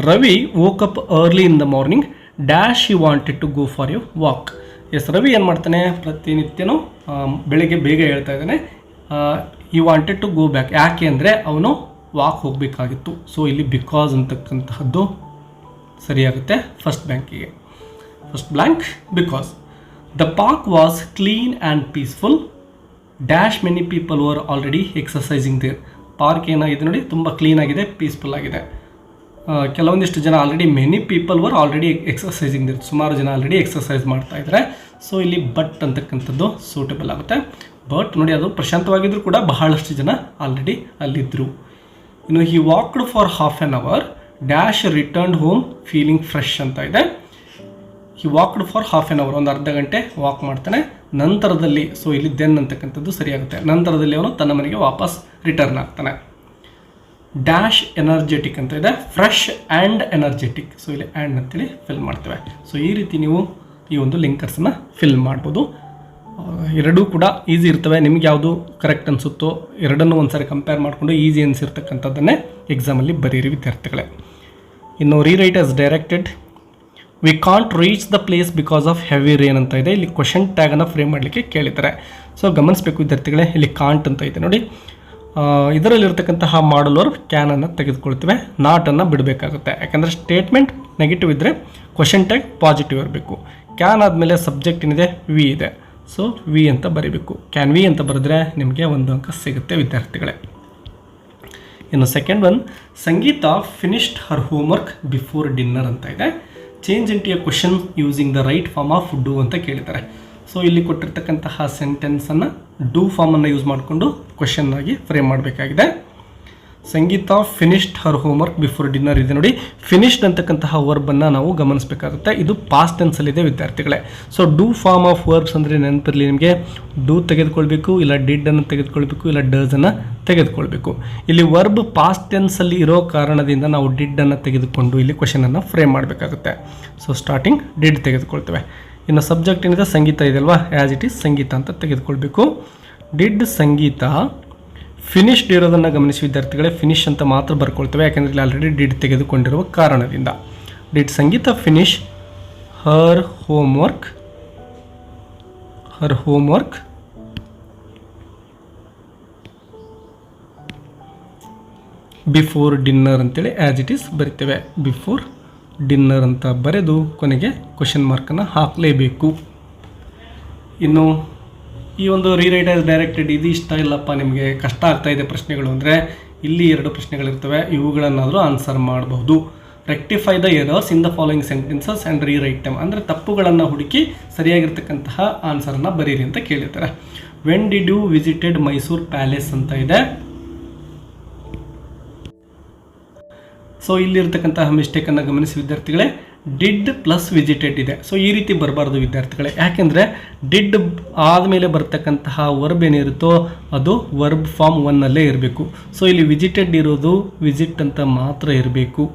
Ravi woke up early in the morning dash you wanted to go for you walk. Yes, Ravi ಏನು ಮಾಡ್ತಾನೆ, ಪ್ರತಿನಿತ್ಯನೂ ಬೆಳಗ್ಗೆ ಬೇಗ ಹೇಳ್ತಾ ಇದ್ದಾನೆ. You wanted to go back, ಯಾಕೆ ಅಂದರೆ ಅವನು ವಾಕ್ ಹೋಗಬೇಕಾಗಿತ್ತು. ಸೊ ಇಲ್ಲಿ ಬಿಕಾಸ್ ಅಂತಕ್ಕಂತಹದ್ದು ಸರಿಯಾಗುತ್ತೆ first blank. Because the park was clean and peaceful dash many people were already exercising there. Park ಏನಾಗಿದೆ ನೋಡಿ, ತುಂಬ ಕ್ಲೀನ್ ಆಗಿದೆ, ಪೀಸ್ಫುಲ್ ಆಗಿದೆ. ಕೆಲವೊಂದಿಷ್ಟು ಜನ already many people were already exercising there, ಸುಮಾರು ಜನ ಆಲ್ರೆಡಿ ಎಕ್ಸಸೈಸ್ ಮಾಡ್ತಾ ಇದ್ದಾರೆ. ಸೊ ಇಲ್ಲಿ ಬಟ್ ಅಂತಕ್ಕಂಥದ್ದು ಸೂಟಬಲ್ ಆಗುತ್ತೆ. ಬಟ್ ನೋಡಿ, ಅದು ಪ್ರಶಾಂತವಾಗಿದ್ದರೂ ಕೂಡ ಬಹಳಷ್ಟು ಜನ ಆಲ್ರೆಡಿ ಅಲ್ಲಿದ್ದರು. ಇನ್ನು he walked for half an hour dash returned home feeling fresh ಅಂತ ಇದೆ. He walked for half an hour, ಒಂದು ಅರ್ಧ ಗಂಟೆ ವಾಕ್ ಮಾಡ್ತಾನೆ. ನಂತರದಲ್ಲಿ, ಸೊ ಇಲ್ಲಿ ದೆನ್ ಅಂತಕ್ಕಂಥದ್ದು ಸರಿಯಾಗುತ್ತೆ. ನಂತರದಲ್ಲಿ ಅವನು ತನ್ನ ಮನೆಗೆ ವಾಪಸ್ ರಿಟರ್ನ್ ಆಗ್ತಾನೆ. ಡ್ಯಾಶ್ ಎನರ್ಜೆಟಿಕ್ ಅಂತ ಇದೆ, ಫ್ರೆಶ್ ಆ್ಯಂಡ್ ಎನರ್ಜೆಟಿಕ್. ಸೊ ಇಲ್ಲಿ ಆ್ಯಂಡ್ ಅಂತೇಳಿ ಫಿಲ್ ಮಾಡ್ತೇವೆ. ಸೊ ಈ ರೀತಿ ನೀವು ಈ ಒಂದು ಲಿಂಕರ್ಸನ್ನು ಫಿಲ್ ಮಾಡ್ಬೋದು. ಎರಡೂ ಕೂಡ ಈಸಿ ಇರ್ತವೆ. ನಿಮ್ಗೆ ಯಾವುದು ಕರೆಕ್ಟ್ ಅನಿಸುತ್ತೋ ಎರಡನ್ನೂ ಒಂದು ಸಾರಿ ಕಂಪೇರ್ ಮಾಡಿಕೊಂಡು ಈಸಿ ಅನಿಸಿರ್ತಕ್ಕಂಥದ್ದನ್ನೇ ಎಕ್ಸಾಮಲ್ಲಿ ಬರೀರಿ ವಿದ್ಯಾರ್ಥಿಗಳೇ. ಇನ್ನು rewrite as directed, we can't reach the place because of heavy rain ಅಂತ ಇದೆ. ಇಲ್ಲಿ ಕ್ವಶನ್ ಟ್ಯಾಗನ್ನು ಫ್ರೇಮ್ ಮಾಡಲಿಕ್ಕೆ ಕೇಳಿದ್ದಾರೆ. ಸೊ ಗಮನಿಸಬೇಕು ವಿದ್ಯಾರ್ಥಿಗಳೇ, ಇಲ್ಲಿ ಕಾಂಟ್ ಅಂತ ಇದೆ ನೋಡಿ. ಇದರಲ್ಲಿರ್ತಕ್ಕಂತಹ ಮಾಡಲ್ ವರ್ಬ್ ಕ್ಯಾನನ್ನು ತೆಗೆದುಕೊಳ್ತೇವೆ, ನಾಟನ್ನು ಬಿಡಬೇಕಾಗುತ್ತೆ. ಯಾಕಂದರೆ ಸ್ಟೇಟ್ಮೆಂಟ್ ನೆಗೆಟಿವ್ ಇದ್ದರೆ ಕ್ವಶನ್ ಟ್ಯಾಗ್ ಪಾಸಿಟಿವ್ ಇರಬೇಕು. ಕ್ಯಾನ್ ಆದಮೇಲೆ ಸಬ್ಜೆಕ್ಟ್ ಏನಿದೆ ವಿ ಇದೆ. ಸೊ ವಿ ಅಂತ ಬರೀಬೇಕು. ಕ್ಯಾನ್ ವಿ ಅಂತ ಬರೆದ್ರೆ ನಿಮಗೆ 1 ಅಂಕ ಸಿಗುತ್ತೆ ವಿದ್ಯಾರ್ಥಿಗಳೇ. ಇನ್ನು second one, Sangeeta finished her homework before dinner ಅಂತ ಇದೆ. Change into a question using the right form of do ಅಂತ ಕೇಳಿದ್ದಾರೆ. ಸೊ ಇಲ್ಲಿ ಕೊಟ್ಟಿರ್ತಕ್ಕಂತಹ ಸೆಂಟೆನ್ಸನ್ನು ಡೂ ಫಾರ್ಮನ್ನು ಯೂಸ್ ಮಾಡಿಕೊಂಡು ಕ್ವಶನ್ ಆಗಿ ಫ್ರೇಮ್ ಮಾಡಬೇಕಾಗಿದೆ. Sangeeta finished her homework before dinner ಇದೆ ನೋಡಿ. ಫಿನಿಶ್ಡ್ ಅಂತಕ್ಕಂತಹ ವರ್ಬನ್ನು ನಾವು ಗಮನಿಸಬೇಕಾಗುತ್ತೆ. ಇದು ಪಾಸ್ಟ್ ಟೆನ್ಸಲ್ಲಿದೆ ವಿದ್ಯಾರ್ಥಿಗಳೇ. So do form of verbs ಅಂದರೆ ನೆನಪಿರಲಿ ನಿಮಗೆ, ಡೂ ತೆಗೆದುಕೊಳ್ಬೇಕು, ಇಲ್ಲ ಡಿಡ್ಡನ್ನು ತೆಗೆದುಕೊಳ್ಬೇಕು, ಇಲ್ಲ ಡಸನ್ನು ತೆಗೆದುಕೊಳ್ಬೇಕು. ಇಲ್ಲಿ ವರ್ಬ್ ಪಾಸ್ಟ್ ಟೆನ್ಸಲ್ಲಿ ಇರೋ ಕಾರಣದಿಂದ ನಾವು ಡಿಡ್ಡನ್ನು ತೆಗೆದುಕೊಂಡು ಇಲ್ಲಿ ಕ್ವಶನನ್ನು ಫ್ರೇಮ್ ಮಾಡಬೇಕಾಗುತ್ತೆ. ಸೊ ಸ್ಟಾರ್ಟಿಂಗ್ ಡಿಡ್ ತೆಗೆದುಕೊಳ್ತೇವೆ. ಇನ್ನು ಸಬ್ಜೆಕ್ಟ್ ಏನಿದೆ ಸಂಗೀತ ಇದೆ ಅಲ್ವಾ, ಆ್ಯಸ್ ಇಟ್ ಈಸ್ ಸಂಗೀತ ಅಂತ ತೆಗೆದುಕೊಳ್ಬೇಕು. ಡಿಡ್ ಸಂಗೀತ ಫಿನಿಶ್ಡ್ ಇರೋದನ್ನು ಗಮನಿಸಿ ವಿದ್ಯಾರ್ಥಿಗಳೇ, ಫಿನಿಶ್ ಅಂತ ಮಾತ್ರ ಬರ್ಕೊಳ್ತೇವೆ. ಯಾಕೆಂದರೆ ಇಲ್ಲಿ ಆಲ್ರೆಡಿ ಡಿಡ್ ತೆಗೆದುಕೊಂಡಿರುವ ಕಾರಣದಿಂದ. Did Sangeetha finish her homework before dinner ಅಂತೇಳಿ ಆ್ಯಸ್ ಇಟ್ ಈಸ್ ಬರಿತೇವೆ. ಬಿಫೋರ್ ಡಿನ್ನರ್ ಅಂತ ಬರೆದು ಕೊನೆಗೆ ಕ್ವಶನ್ ಮಾರ್ಕನ್ನು ಹಾಕಲೇಬೇಕು. ಇನ್ನು ಈ ಒಂದು ರೀರೈಟ್ ಆಸ್ ಡೈರೆಕ್ಟೆಡ್ ಇದು ಇಷ್ಟ ಇಲ್ಲಪ್ಪ ನಿಮಗೆ, ಕಷ್ಟ ಆಗ್ತಾ ಇದೆ ಪ್ರಶ್ನೆಗಳು ಅಂದರೆ ಇಲ್ಲಿ 2 ಪ್ರಶ್ನೆಗಳಿರ್ತವೆ, ಇವುಗಳನ್ನಾದರೂ ಆನ್ಸರ್ ಮಾಡಬಹುದು. Rectify the errors in the following sentences and rewrite them. ಅಂದರೆ ತಪ್ಪುಗಳನ್ನು ಹುಡುಕಿ ಸರಿಯಾಗಿರ್ತಕ್ಕಂತಹ ಆನ್ಸರನ್ನು ಬರೀರಿ ಅಂತ ಕೇಳಿರ್ತಾರೆ. When did you visited Mysuru palace ಅಂತ ಇದೆ. ಸೊ ಇಲ್ಲಿರ್ತಕ್ಕಂತಹ ಮಿಸ್ಟೇಕನ್ನು ಗಮನಿಸಿ ವಿದ್ಯಾರ್ಥಿಗಳೇ, ಡಿಡ್ ಪ್ಲಸ್ ವಿಸಿಟೆಡ್ ಇದೆ. ಸೊ ಈ ರೀತಿ ಬರಬಾರ್ದು ವಿದ್ಯಾರ್ಥಿಗಳೇ, ಯಾಕೆಂದರೆ ಡಿಡ್ ಆದಮೇಲೆ ಬರ್ತಕ್ಕಂತಹ ವರ್ಬ್ ಏನಿರುತ್ತೋ ಅದು ವರ್ಬ್ ಫಾರ್ಮ್ 1 ಇರಬೇಕು. ಸೊ ಇಲ್ಲಿ ವಿಸಿಟೆಡ್ ಇರೋದು ವಿಸಿಟ್ ಅಂತ ಮಾತ್ರ ಇರಬೇಕು,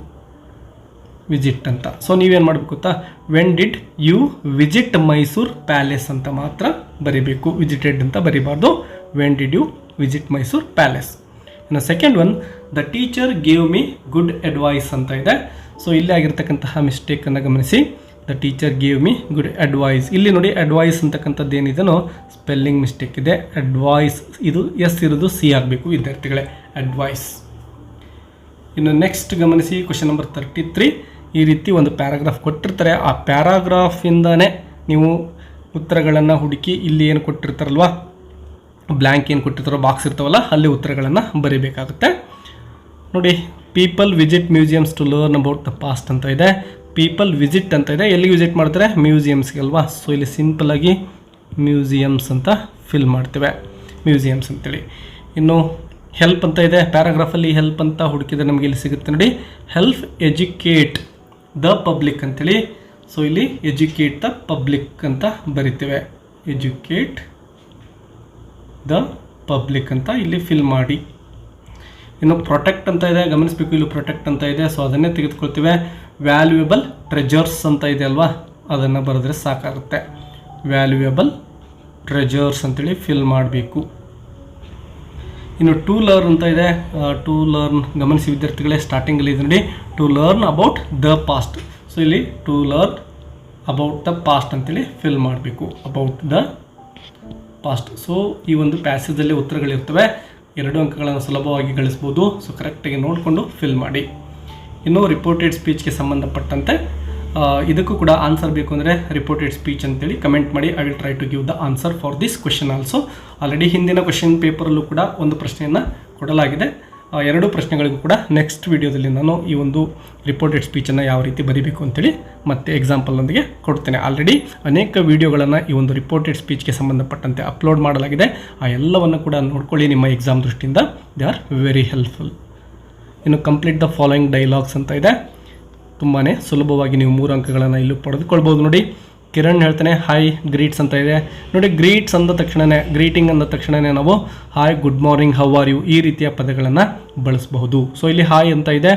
ವಿಸಿಟ್ ಅಂತ. ಸೊ ನೀವೇನು ಮಾಡಬೇಕು ಗೊತ್ತಾ, when did you visit Mysuru palace ಅಂತ ಮಾತ್ರ ಬರೀಬೇಕು, ವಿಸಿಟೆಡ್ ಅಂತ ಬರೀಬಾರ್ದು. When did you visit Mysuru palace. ಇನ್ನು second one, the teacher gave me good advise ಅಂತ ಇದೆ. ಸೊ ಇಲ್ಲಿ ಆಗಿರ್ತಕ್ಕಂತಹ ಮಿಸ್ಟೇಕನ್ನು ಗಮನಿಸಿ. The teacher gave me good advise. ಇಲ್ಲಿ ನೋಡಿ ಅಡ್ವೈಸ್ ಅಂತಕ್ಕಂಥದ್ದು ಏನಿದೆನೋ ಸ್ಪೆಲ್ಲಿಂಗ್ ಮಿಸ್ಟೇಕ್ ಇದೆ. ಅಡ್ವೈಸ್ ಇದು ಎಸ್ ಇರೋದು ಸಿ ಆಗಬೇಕು ವಿದ್ಯಾರ್ಥಿಗಳೇ, ಅಡ್ವೈಸ್. ಇನ್ನು ನೆಕ್ಸ್ಟ್ ಗಮನಿಸಿ ಕ್ವಶನ್ ನಂಬರ್ 33. ಈ ರೀತಿ ಒಂದು ಪ್ಯಾರಾಗ್ರಾಫ್ ಕೊಟ್ಟಿರ್ತಾರೆ, ಆ ಪ್ಯಾರಾಗ್ರಾಫಿಂದನೇ ನೀವು ಉತ್ತರಗಳನ್ನು ಹುಡುಕಿ ಇಲ್ಲಿ ಏನು ಕೊಟ್ಟಿರ್ತಾರಲ್ವ, ಬ್ಲ್ಯಾಂಕ್ ಏನು ಕೊಟ್ಟಿರ್ತಾರೋ ಬಾಕ್ಸ್ ಇರ್ತಾವಲ್ಲ ಅಲ್ಲಿ ಉತ್ತರಗಳನ್ನು ಬರೀಬೇಕಾಗುತ್ತೆ. ನೋಡಿ, people visit museums to learn about the past ಅಂತ ಇದೆ. ಪೀಪಲ್ ವಿಸಿಟ್ ಅಂತ ಇದೆ, ಎಲ್ಲಿಗೆ ವಿಸಿಟ್ ಮಾಡ್ತಾರೆ, ಮ್ಯೂಸಿಯಮ್ಸ್ಗೆ ಅಲ್ವಾ. ಸೊ ಇಲ್ಲಿ ಸಿಂಪಲಾಗಿ ಮ್ಯೂಸಿಯಮ್ಸ್ ಅಂತ ಫಿಲ್ ಮಾಡ್ತೇವೆ, ಮ್ಯೂಸಿಯಮ್ಸ್ ಅಂತೇಳಿ. ಇನ್ನು ಹೆಲ್ಪ್ ಅಂತ ಇದೆ ಪ್ಯಾರಾಗ್ರಾಫಲ್ಲಿ. ಹೆಲ್ಪ್ ಅಂತ ಹುಡುಕಿದ್ರೆ ನಮಗೆ ಇಲ್ಲಿ ಸಿಗುತ್ತೆ ನೋಡಿ, ಹೆಲ್ಪ್ ಎಜುಕೇಟ್ ದ ಪಬ್ಲಿಕ್ ಅಂತೇಳಿ. ಸೊ ಇಲ್ಲಿ ಎಜುಕೇಟ್ ದ ಪಬ್ಲಿಕ್ ಅಂತ ಬರಿತೇವೆ, ಎಜುಕೇಟ್ ದ ಪಬ್ಲಿಕ್ ಅಂತ ಇಲ್ಲಿ ಫಿಲ್ ಮಾಡಿ. ಇನ್ನು ಪ್ರೊಟೆಕ್ಟ್ ಅಂತ ಇದೆ, ಗಮನಿಸಬೇಕು, ಇಲ್ಲಿ ಪ್ರೊಟೆಕ್ಟ್ ಅಂತ ಇದೆ. ಸೊ ಅದನ್ನೇ ತೆಗೆದುಕೊಳ್ತೇವೆ. ವ್ಯಾಲ್ಯೂಯಬಲ್ ಟ್ರೆಜರ್ಸ್ ಅಂತ ಇದೆ ಅಲ್ವಾ, ಅದನ್ನು ಬರೆದ್ರೆ ಸಾಕಾಗುತ್ತೆ. ವ್ಯಾಲ್ಯೂಯಬಲ್ ಟ್ರೆಜರ್ಸ್ ಅಂತೇಳಿ ಫಿಲ್ ಮಾಡಬೇಕು. ಇನ್ನು ಟು ಲರ್ನ್ ಅಂತ ಇದೆ. ಟು ಲರ್ನ್ ಗಮನಿಸಿ ವಿದ್ಯಾರ್ಥಿಗಳೇ, ಸ್ಟಾರ್ಟಿಂಗಲ್ಲಿ ಇದೆ ನೋಡಿ, to learn about the past. So ಇಲ್ಲಿ to learn about the past ಅಂತೇಳಿ ಫಿಲ್ ಮಾಡಬೇಕು, ಅಬೌಟ್ ದ ಪಾಸ್ಟ್. ಸೊ ಈ ಒಂದು ಪ್ಯಾಸೇಜಲ್ಲಿ ಉತ್ತರಗಳಿರ್ತವೆ, 2 ಅಂಕಗಳನ್ನು ಸುಲಭವಾಗಿ ಗಳಿಸ್ಬೋದು. ಸೊ ಕರೆಕ್ಟಾಗಿ ನೋಡಿಕೊಂಡು ಫಿಲ್ ಮಾಡಿ. ಇನ್ನು ರಿಪೋರ್ಟೆಡ್ ಸ್ಪೀಚ್ಗೆ ಸಂಬಂಧಪಟ್ಟಂತೆ ಇದಕ್ಕೂ ಕೂಡ ಆನ್ಸರ್ ಬೇಕು ಅಂದರೆ ರಿಪೋರ್ಟೆಡ್ ಸ್ಪೀಚ್ ಅಂತೇಳಿ ಕಮೆಂಟ್ ಮಾಡಿ. I will try to give the answer for this question also. Already ಹಿಂದಿನ ಕ್ವೆಶನ್ ಪೇಪರಲ್ಲೂ ಕೂಡ ಒಂದು ಪ್ರಶ್ನೆಯನ್ನು ಕೊಡಲಾಗಿದೆ. 2 ಪ್ರಶ್ನೆಗಳಿಗೂ ಕೂಡ ನೆಕ್ಸ್ಟ್ ವಿಡಿಯೋದಲ್ಲಿ ನಾನು ಈ ಒಂದು ರಿಪೋರ್ಟೆಡ್ ಸ್ಪೀಚನ್ನು ಯಾವ ರೀತಿ ಬರೀಬೇಕು ಅಂತೇಳಿ ಮತ್ತೆ ಎಕ್ಸಾಂಪಲ್ನೊಂದಿಗೆ ಕೊಡ್ತೇನೆ. ಆಲ್ರೆಡಿ ಅನೇಕ ವಿಡಿಯೋಗಳನ್ನು ಈ ಒಂದು ರಿಪೋರ್ಟೆಡ್ ಸ್ಪೀಚ್ಗೆ ಸಂಬಂಧಪಟ್ಟಂತೆ ಅಪ್ಲೋಡ್ ಮಾಡಲಾಗಿದೆ. ಆ ಎಲ್ಲವನ್ನು ಕೂಡ ನೋಡ್ಕೊಳ್ಳಿ, ನಿಮ್ಮ ಎಕ್ಸಾಮ್ ದೃಷ್ಟಿಯಿಂದ ದೇ ಆರ್ ವೆರಿ ಹೆಲ್ಪ್ಫುಲ್. ಇನ್ನು ಕಂಪ್ಲೀಟ್ ದ ಫಾಲೋಯಿಂಗ್ ಡೈಲಾಗ್ಸ್ ಅಂತ ಇದೆ. ತುಂಬಾ ಸುಲಭವಾಗಿ ನೀವು 3 ಅಂಕಗಳನ್ನು ಇಲ್ಲೂ ಪಡೆದುಕೊಳ್ಬೋದು ನೋಡಿ. ಕಿರಣ್ ಹೇಳ್ತಾನೆ ಹಾಯ್ ಗ್ರೀಟ್ಸ್ ಅಂತ ಇದೆ. ನೋಡಿ, ಗ್ರೀಟ್ಸ್ ಅಂದ ತಕ್ಷಣವೇ, ಗ್ರೀಟಿಂಗ್ ಅಂದ ತಕ್ಷಣವೇ ನಾವು hi, good morning, how are you ಈ ರೀತಿಯ ಪದಗಳನ್ನು ಬಳಸಬಹುದು. ಸೊ ಇಲ್ಲಿ ಹಾಯ್ ಅಂತ ಇದೆ.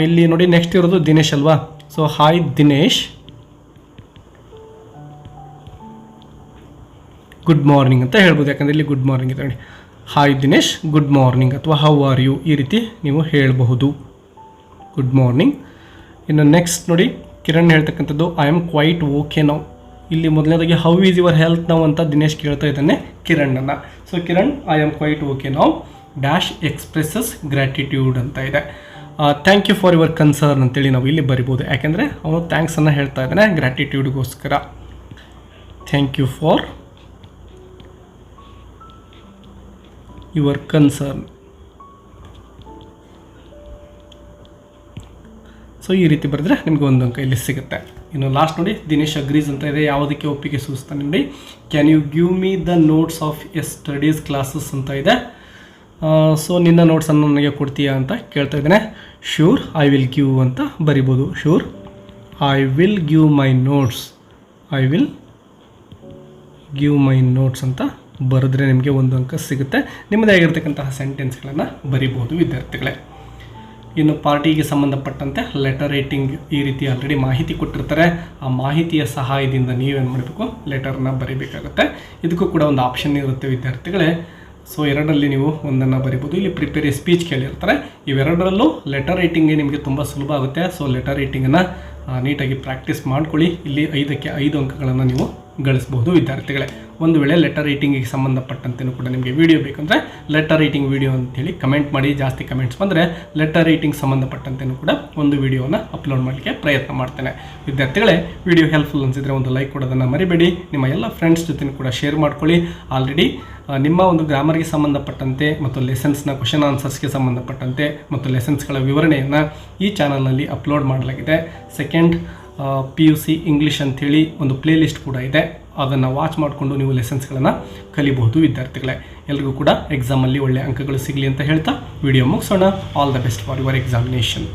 ಇಲ್ಲಿ ನೋಡಿ ನೆಕ್ಸ್ಟ್ ಇರೋದು ದಿನೇಶ್ ಅಲ್ವಾ. So hi Dinesh, good morning ಅಂತ ಹೇಳ್ಬೋದು, ಯಾಕಂದರೆ ಇಲ್ಲಿ ಗುಡ್ ಮಾರ್ನಿಂಗ್ ಇದೆ ನೋಡಿ. ಹಾಯ್ ದಿನೇಶ್, ಗುಡ್ ಮಾರ್ನಿಂಗ್ ಅಥವಾ ಹೌ ಆರ್ ಯು ಈ ರೀತಿ ನೀವು ಹೇಳಬಹುದು, ಗುಡ್ ಮಾರ್ನಿಂಗ್. ಇನ್ನು ನೆಕ್ಸ್ಟ್ ನೋಡಿ, ಕಿರಣ್ ಹೇಳ್ತಕ್ಕಂಥದ್ದು I am quite okay now. ಇಲ್ಲಿ ಮೊದಲನೇದಾಗಿ how is your health now ಅಂತ ದಿನೇಶ್ ಕೇಳ್ತಾ ಇದ್ದಾನೆ ಕಿರಣನ್ನು. So Kiran I am quite okay now dash expresses gratitude ಅಂತ ಇದೆ. Thank you for your concern ಅಂತೇಳಿ ನಾವು ಇಲ್ಲಿ ಬರಿಬೋದು, ಯಾಕೆಂದರೆ ಅವನು ಥ್ಯಾಂಕ್ಸನ್ನು ಹೇಳ್ತಾ ಇದ್ದಾನೆ ಗ್ರ್ಯಾಟಿಟ್ಯೂಡ್ಗೋಸ್ಕರ. Thank you for your concern. So ಈ ರೀತಿ ಬರೆದ್ರೆ ನಿಮಗೆ ಒಂದು ಅಂಕ ಇಲ್ಲಿ ಸಿಗುತ್ತೆ. ಇನ್ನು ಲಾಸ್ಟ್ ನೋಡಿ, ದಿನೇಶ್ ಅಗ್ರೀಸ್ ಅಂತ ಇದೆ. ಯಾವುದಕ್ಕೆ ಒಪ್ಪಿಗೆ ಸೂಚಿಸ್ತಾನೆ ನೋಡಿ, can you give me the notes of studies classes ಅಂತ ಇದೆ. ಸೊ ನಿನ್ನ ನೋಟ್ಸನ್ನು ನನಗೆ ಕೊಡ್ತೀಯಾ ಅಂತ ಕೇಳ್ತಾ ಇದ್ದಾನೆ. ಶ್ಯೂರ್ ಐ ವಿಲ್ ಗಿವ್ ಅಂತ ಬರಿಬೋದು. Sure I will give my notes, I will give my notes ಅಂತ ಬರೆದ್ರೆ ನಿಮಗೆ ಒಂದು ಅಂಕ ಸಿಗುತ್ತೆ. ನಿಮ್ಮದೇ ಆಗಿರ್ತಕ್ಕಂತಹ ಸೆಂಟೆನ್ಸ್ಗಳನ್ನು ಬರಿಬೋದು ವಿದ್ಯಾರ್ಥಿಗಳೇ. ಇನ್ನು ಪಾರ್ಟಿಗೆ ಸಂಬಂಧಪಟ್ಟಂತೆ ಲೆಟರ್ ರೈಟಿಂಗ್ ಈ ರೀತಿ ಆಲ್ರೆಡಿ ಮಾಹಿತಿ ಕೊಟ್ಟಿರ್ತಾರೆ. ಆ ಮಾಹಿತಿಯ ಸಹಾಯದಿಂದ ನೀವೇನು ಮಾಡಬೇಕು, ಲೆಟರ್ನ ಬರೀಬೇಕಾಗುತ್ತೆ. ಇದಕ್ಕೂ ಕೂಡ ಒಂದು ಆಪ್ಷನ್ ಇರುತ್ತೆ ವಿದ್ಯಾರ್ಥಿಗಳೇ. ಸೊ ಎರಡರಲ್ಲಿ ನೀವು ಒಂದನ್ನು ಬರಿಬೋದು. ಇಲ್ಲಿ ಪ್ರಿಪೇರ್ ಎ ಸ್ಪೀಚ್ ಕೇಳಿರ್ತಾರೆ. ಇವೆರಡರಲ್ಲೂ ಲೆಟರ್ ರೈಟಿಂಗ್ಗೆ ನಿಮಗೆ ತುಂಬ ಸುಲಭ ಆಗುತ್ತೆ. ಸೊ ಲೆಟರ್ ರೈಟಿಂಗನ್ನು ನೀಟಾಗಿ ಪ್ರಾಕ್ಟೀಸ್ ಮಾಡ್ಕೊಳ್ಳಿ. ಇಲ್ಲಿ 5ಕ್ಕೆ 5 ಅಂಕಗಳನ್ನು ನೀವು ಗಳಿಸಬಹುದು ವಿದ್ಯಾರ್ಥಿಗಳೇ. ಒಂದು ವೇಳೆ ಲೆಟರ್ ರೈಟಿಂಗಿಗೆ ಸಂಬಂಧಪಟ್ಟಂತೆಯೂ ಕೂಡ ನಿಮಗೆ ವಿಡಿಯೋ ಬೇಕಂದರೆ ಲೆಟರ್ ರೈಟಿಂಗ್ ವಿಡಿಯೋ ಅಂತೇಳಿ ಕಮೆಂಟ್ ಮಾಡಿ. ಜಾಸ್ತಿ ಕಮೆಂಟ್ಸ್ ಬಂದರೆ ಲೆಟರ್ ರೈಟಿಂಗ್ ಸಂಬಂಧಪಟ್ಟಂತೆಯೂ ಕೂಡ ಒಂದು ವಿಡಿಯೋನ ಅಪ್ಲೋಡ್ ಮಾಡಲಿಕ್ಕೆ ಪ್ರಯತ್ನ ಮಾಡ್ತೇನೆ. ವಿದ್ಯಾರ್ಥಿಗಳೇ, ವಿಡಿಯೋ ಹೆಲ್ಪ್ಫುಲ್ ಅನಿಸಿದರೆ ಒಂದು ಲೈಕ್ ಕೊಡೋದನ್ನು ಮರಿಬೇಡಿ. ನಿಮ್ಮ ಎಲ್ಲ ಫ್ರೆಂಡ್ಸ್ ಜೊತೆ ಕೂಡ ಶೇರ್ ಮಾಡ್ಕೊಳ್ಳಿ. ಆಲ್ರೆಡಿ ನಿಮ್ಮ ಒಂದು ಗ್ರಾಮರ್ಗೆ ಸಂಬಂಧಪಟ್ಟಂತೆ ಮತ್ತು ಲೆಸನ್ಸ್ನ ಕ್ವಶನ್ ಆನ್ಸರ್ಸ್ಗೆ ಸಂಬಂಧಪಟ್ಟಂತೆ ಮತ್ತು ಲೆಸನ್ಸ್ಗಳ ವಿವರಣೆಯನ್ನು ಈ ಚಾನಲ್ನಲ್ಲಿ ಅಪ್ಲೋಡ್ ಮಾಡಲಾಗಿದೆ. ಸೆಕೆಂಡ್ PUC ಇಂಗ್ಲೀಷ್ ಅಂಥೇಳಿ ಒಂದು ಪ್ಲೇ ಲಿಸ್ಟ್ ಕೂಡ ಇದೆ. ಅದನ್ನು ವಾಚ್ ಮಾಡಿಕೊಂಡು ನೀವು ಲೆಸನ್ಸ್ಗಳನ್ನು ಕಲಿಬಹುದು ವಿದ್ಯಾರ್ಥಿಗಳೇ. ಎಲ್ರಿಗೂ ಕೂಡ ಎಕ್ಸಾಮಲ್ಲಿ ಒಳ್ಳೆಯ ಅಂಕಗಳು ಸಿಗಲಿ ಅಂತ ಹೇಳ್ತಾ ವಿಡಿಯೋ ಮುಗಿಸೋಣ. All the best for your examination.